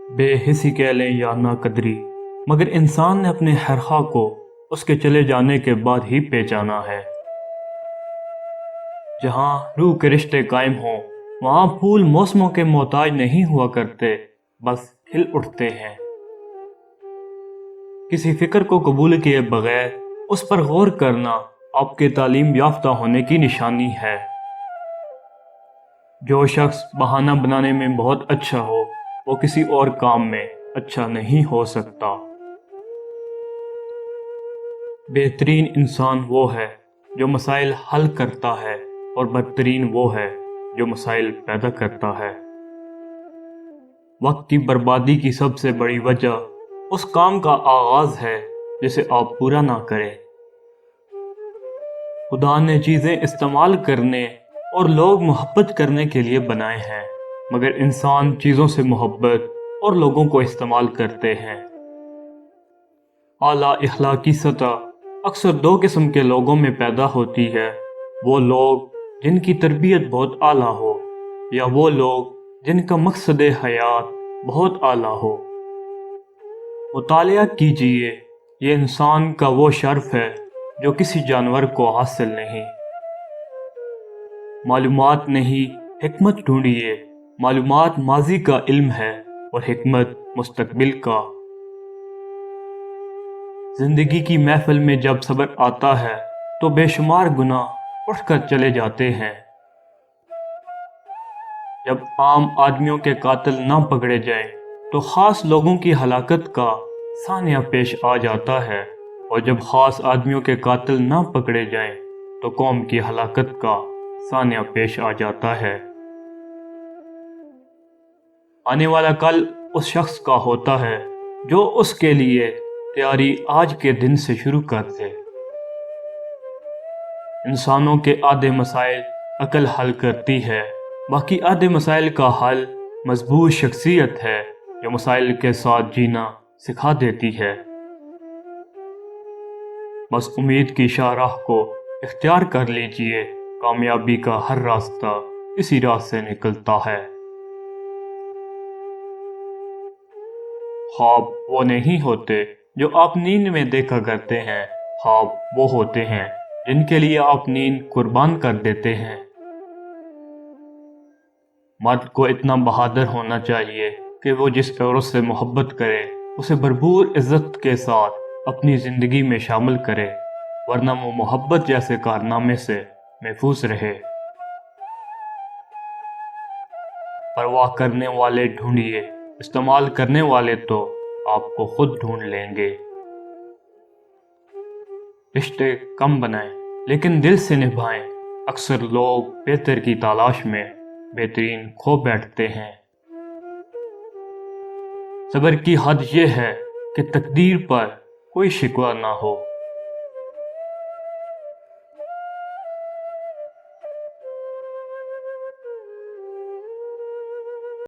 بے حسی کہہ لیں یا نا قدری، مگر انسان نے اپنے ہر خواہ کو اس کے چلے جانے کے بعد ہی پہچانا ہے۔ جہاں روح کے رشتے قائم ہوں وہاں پھول موسموں کے محتاج نہیں ہوا کرتے، بس کھل اٹھتے ہیں۔ کسی فکر کو قبول کیے بغیر اس پر غور کرنا آپ کے تعلیم یافتہ ہونے کی نشانی ہے۔ جو شخص بہانہ بنانے میں بہت اچھا ہو وہ کسی اور کام میں اچھا نہیں ہو سکتا۔ بہترین انسان وہ ہے جو مسائل حل کرتا ہے اور بدترین وہ ہے جو مسائل پیدا کرتا ہے۔ وقت کی بربادی کی سب سے بڑی وجہ اس کام کا آغاز ہے جسے آپ پورا نہ کریں۔ خدا نے چیزیں استعمال کرنے اور لوگ محبت کرنے کے لیے بنائے ہیں، مگر انسان چیزوں سے محبت اور لوگوں کو استعمال کرتے ہیں۔ اعلیٰ اخلاقی سطح اکثر دو قسم کے لوگوں میں پیدا ہوتی ہے، وہ لوگ جن کی تربیت بہت اعلیٰ ہو یا وہ لوگ جن کا مقصد حیات بہت اعلیٰ ہو۔ مطالعہ کیجئے، یہ انسان کا وہ شرف ہے جو کسی جانور کو حاصل نہیں۔ معلومات نہیں، حکمت ڈھونڈیے۔ معلومات ماضی کا علم ہے اور حکمت مستقبل کا۔ زندگی کی محفل میں جب صبر آتا ہے تو بے شمار گناہ اٹھ کر چلے جاتے ہیں۔ جب عام آدمیوں کے قاتل نہ پکڑے جائیں تو خاص لوگوں کی ہلاکت کا سانحہ پیش آ جاتا ہے، اور جب خاص آدمیوں کے قاتل نہ پکڑے جائیں تو قوم کی ہلاکت کا سانحہ پیش آ جاتا ہے۔ آنے والا کل اس شخص کا ہوتا ہے جو اس کے لیے تیاری آج کے دن سے شروع کر دے۔ انسانوں کے آدھے مسائل عقل حل کرتی ہے، باقی آدھے مسائل کا حل مضبوط شخصیت ہے جو مسائل کے ساتھ جینا سکھا دیتی ہے۔ بس امید کی شاہراہ کو اختیار کر لیجئے، کامیابی کا ہر راستہ اسی راہ سے نکلتا ہے۔ خواب وہ نہیں ہوتے جو آپ نیند میں دیکھا کرتے ہیں، خواب وہ ہوتے ہیں جن کے لیے آپ نیند قربان کر دیتے ہیں۔ مرد کو اتنا بہادر ہونا چاہیے کہ وہ جس عورت سے محبت کرے اسے بھرپور عزت کے ساتھ اپنی زندگی میں شامل کرے، ورنہ وہ محبت جیسے کارنامے سے محفوظ رہے۔ پرواہ کرنے والے ڈھونڈیے، استعمال کرنے والے تو آپ کو خود ڈھونڈ لیں گے۔ رشتے کم بنائیں لیکن دل سے نبھائیں، اکثر لوگ بہتر کی تلاش میں بہترین کھو بیٹھتے ہیں۔ صبر کی حد یہ ہے کہ تقدیر پر کوئی شکوہ نہ ہو۔